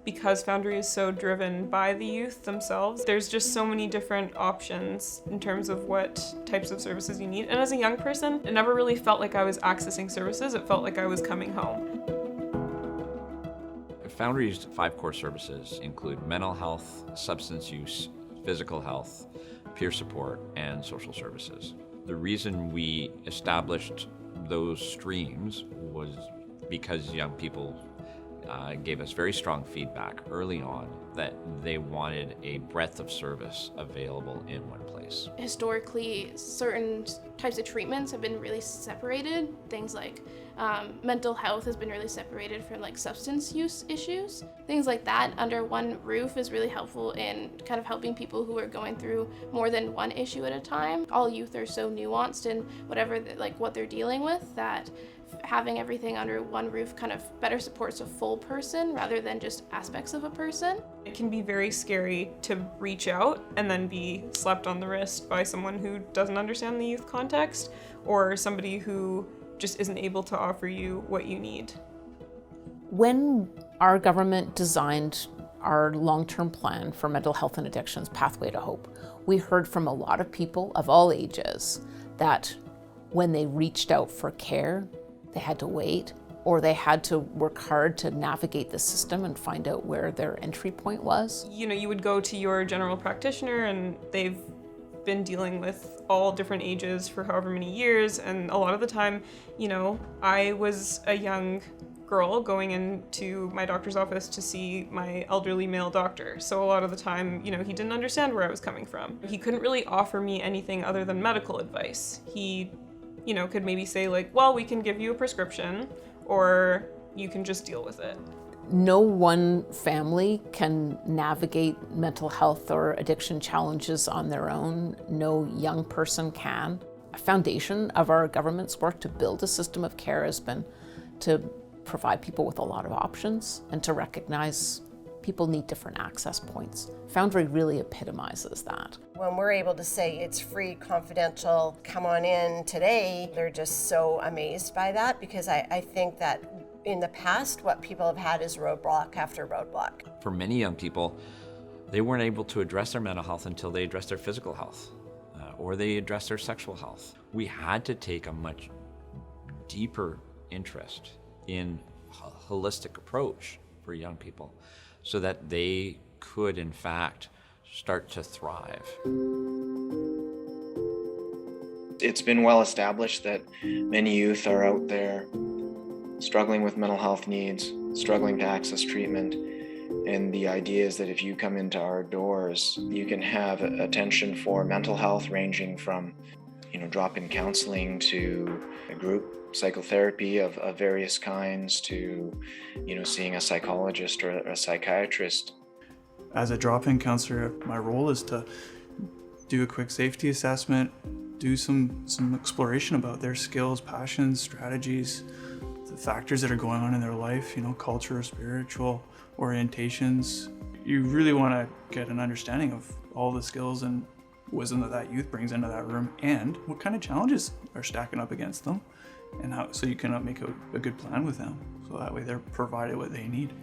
Because Foundry is so driven by the youth themselves, there's just so many different options in terms of what types of services you need. And as a young person, it never really felt like I was accessing services, it felt like I was coming home. Foundry's 5 core services include mental health, substance use, physical health, peer support, and social services. The reason we established those streams was because young people gave us very strong feedback early on that they wanted a breadth of service available in one place. Historically, certain types of treatments have been really separated. Things like mental health has been really separated from like substance use issues. Things like that under one roof is really helpful in kind of helping people who are going through more than one issue at a time. All youth are so nuanced in whatever what they're dealing with that having everything under one roof kind of better supports a full person rather than just aspects of a person. It can be very scary to reach out and then be slapped on the wrist by someone who doesn't understand the youth context or somebody who just isn't able to offer you what you need. When our government designed our long-term plan for mental health and addictions, Pathway to Hope, we heard from a lot of people of all ages that when they reached out for care, they had to wait, or they had to work hard to navigate the system and find out where their entry point was. You know, you would go to your general practitioner and they've been dealing with all different ages for however many years, and a lot of the time, you know, I was a young girl going into my doctor's office to see my elderly male doctor. So a lot of the time, you know, he didn't understand where I was coming from. He couldn't really offer me anything other than medical advice. He, you know, could maybe say like, well, we can give you a prescription or you can just deal with it. No one family can navigate mental health or addiction challenges on their own. No young person can. A foundation of our government's work to build a system of care has been to provide people with a lot of options and to recognize people need different access points. Foundry really epitomizes that. When we're able to say it's free, confidential, come on in today, they're just so amazed by that because I think that in the past, what people have had is roadblock after roadblock. For many young people, they weren't able to address their mental health until they addressed their physical health or they addressed their sexual health. We had to take a much deeper interest in a holistic approach for young people so that they could, in fact, start to thrive. It's been well established that many youth are out there struggling with mental health needs, struggling to access treatment. And the idea is that if you come into our doors, you can have attention for mental health ranging from, drop-in counseling to a group psychotherapy of various kinds to, seeing a psychologist or a psychiatrist. As a drop-in counselor, my role is to do a quick safety assessment, do some exploration about their skills, passions, strategies, the factors that are going on in their life, culture, spiritual orientations. You really want to get an understanding of all the skills and wisdom that youth brings into that room and what kind of challenges are stacking up against them and how, so you can make a good plan with them. So that way they're provided what they need.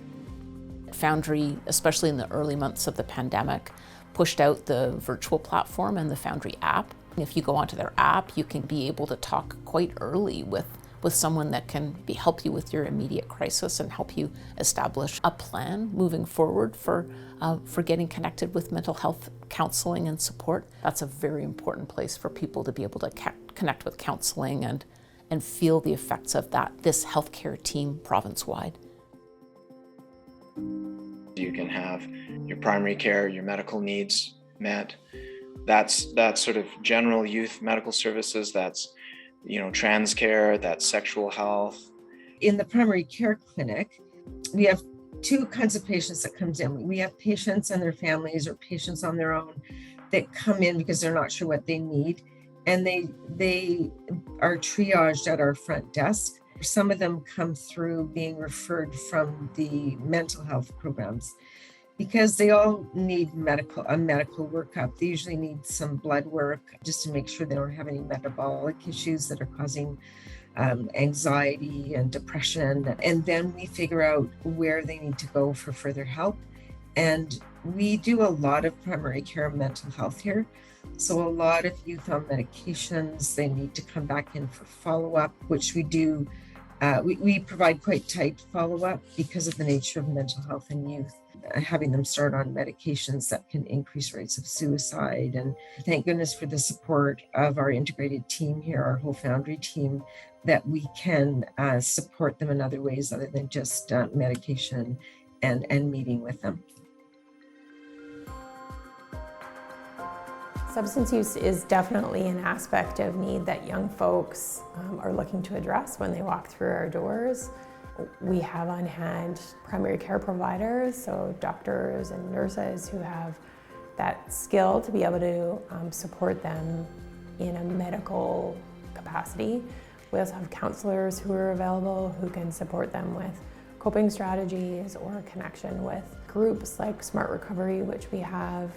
Foundry, especially in the early months of the pandemic, pushed out the virtual platform and the Foundry app. If you go onto their app, you can be able to talk quite early with someone that can help you with your immediate crisis and help you establish a plan moving forward for getting connected with mental health counseling and support. That's a very important place for people to be able to connect with counseling and feel the effects of this healthcare team province-wide. You can have your primary care, your medical needs met. That's sort of general youth medical services. That's trans care, that's sexual health. In the primary care clinic, we have two kinds of patients that comes in. We have patients and their families or patients on their own that come in because they're not sure what they need. And they are triaged at our front desk. Some of them come through being referred from the mental health programs because they all need a medical workup. They usually need some blood work just to make sure they don't have any metabolic issues that are causing anxiety and depression. And then we figure out where they need to go for further help. And we do a lot of primary care mental health here. So a lot of youth on medications, they need to come back in for follow-up, which we do. We provide quite tight follow-up because of the nature of mental health in youth, having them start on medications that can increase rates of suicide. And thank goodness for the support of our integrated team here, our whole Foundry team, that we can support them in other ways other than just medication and meeting with them. Substance use is definitely an aspect of need that young folks are looking to address when they walk through our doors. We have on hand primary care providers, so doctors and nurses who have that skill to be able to support them in a medical capacity. We also have counselors who are available who can support them with coping strategies or connection with groups like Smart Recovery, which we have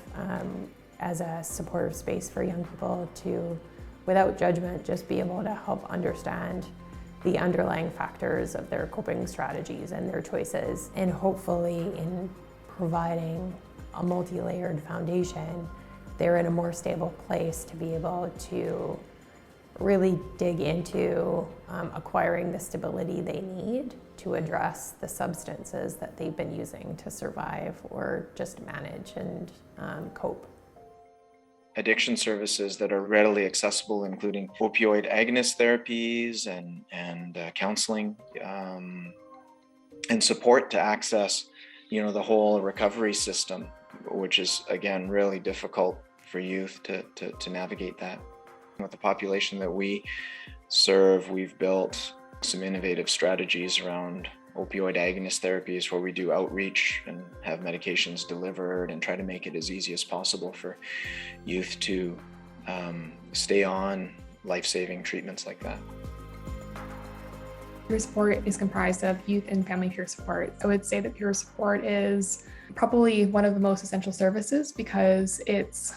as a supportive space for young people to, without judgment, just be able to help understand the underlying factors of their coping strategies and their choices. And hopefully in providing a multi-layered foundation, they're in a more stable place to be able to really dig into acquiring the stability they need to address the substances that they've been using to survive or just manage and cope. Addiction services that are readily accessible, including opioid agonist therapies and counseling and support to access, the whole recovery system, which is again really difficult for youth to navigate that. With the population that we serve, we've built some innovative strategies around opioid agonist therapies where we do outreach and have medications delivered and try to make it as easy as possible for youth to stay on life-saving treatments like that. Peer support is comprised of youth and family peer support. I would say that peer support is probably one of the most essential services because it's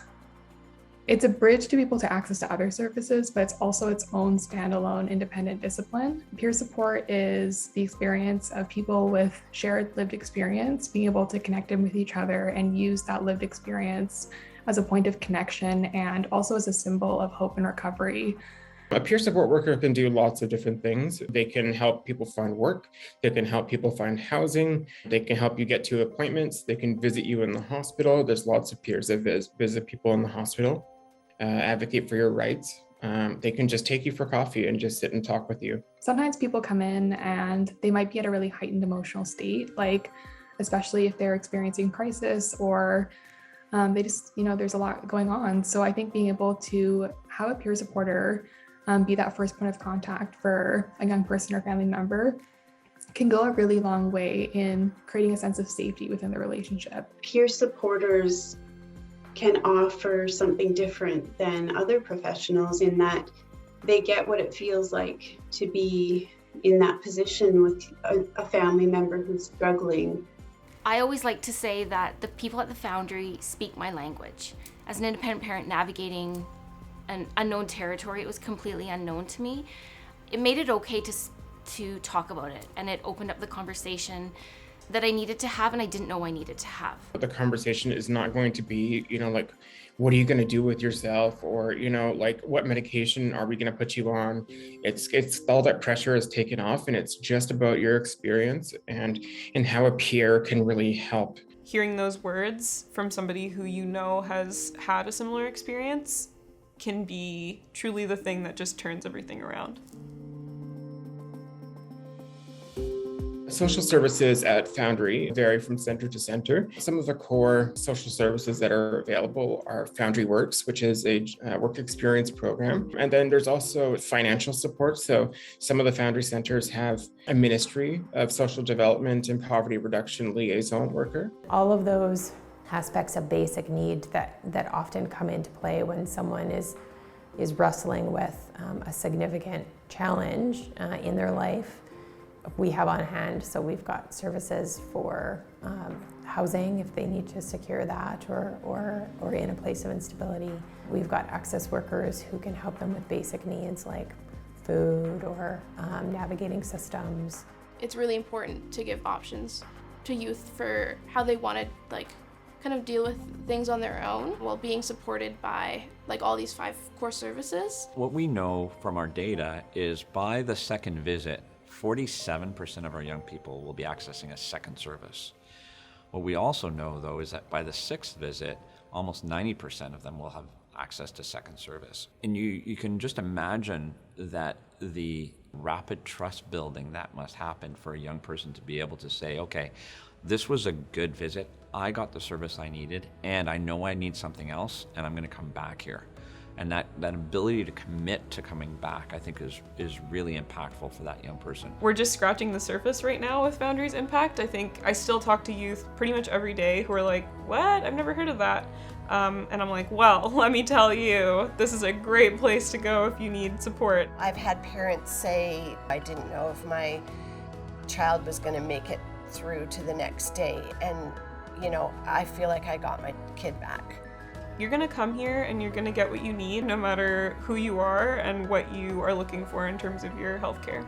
a bridge to be able to access to other services, but it's also its own standalone independent discipline. Peer support is the experience of people with shared lived experience, being able to connect in with each other and use that lived experience as a point of connection and also as a symbol of hope and recovery. A peer support worker can do lots of different things. They can help people find work. They can help people find housing. They can help you get to appointments. They can visit you in the hospital. There's lots of peers that visit people in the hospital. Advocate for your rights. They can just take you for coffee and just sit and talk with you. Sometimes people come in and they might be at a really heightened emotional state, like especially if they're experiencing crisis or they just, there's a lot going on. So I think being able to have a peer supporter be that first point of contact for a young person or family member can go a really long way in creating a sense of safety within the relationship. Peer supporters can offer something different than other professionals in that they get what it feels like to be in that position with a family member who's struggling. I always like to say that the people at the Foundry speak my language. As an independent parent navigating an unknown territory, it was completely unknown to me. It made it okay to talk about it, and it opened up the conversation that I needed to have and I didn't know I needed to have. The conversation is not going to be, like, what are you going to do with yourself? Or, like, what medication are we going to put you on? It's all that pressure is taken off, and it's just about your experience and how a peer can really help. Hearing those words from somebody who has had a similar experience can be truly the thing that just turns everything around. Social services at Foundry vary from center to center. Some of the core social services that are available are Foundry Works, which is a work experience program. And then there's also financial support. So some of the Foundry centers have a ministry of social development and poverty reduction liaison worker. All of those aspects of basic need that often come into play when someone is wrestling with a significant challenge in their life, we have on hand. So we've got services for housing if they need to secure that or in a place of instability. We've got access workers who can help them with basic needs like food or navigating systems. It's really important to give options to youth for how they want to kind of deal with things on their own while being supported by all these 5 core services. What we know from our data is by the second visit, 47% of our young people will be accessing a second service. What we also know, though, is that by the 6th visit, almost 90% of them will have access to second service. And you can just imagine that the rapid trust building that must happen for a young person to be able to say, okay, this was a good visit, I got the service I needed, and I know I need something else, and I'm going to come back here. And that ability to commit to coming back, I think, is really impactful for that young person. We're just scratching the surface right now with Foundry's impact. I think I still talk to youth pretty much every day who are like, what? I've never heard of that. And I'm like, well, let me tell you, this is a great place to go if you need support. I've had parents say, I didn't know if my child was going to make it through to the next day. And, I feel like I got my kid back. You're gonna come here and you're gonna get what you need no matter who you are and what you are looking for in terms of your healthcare.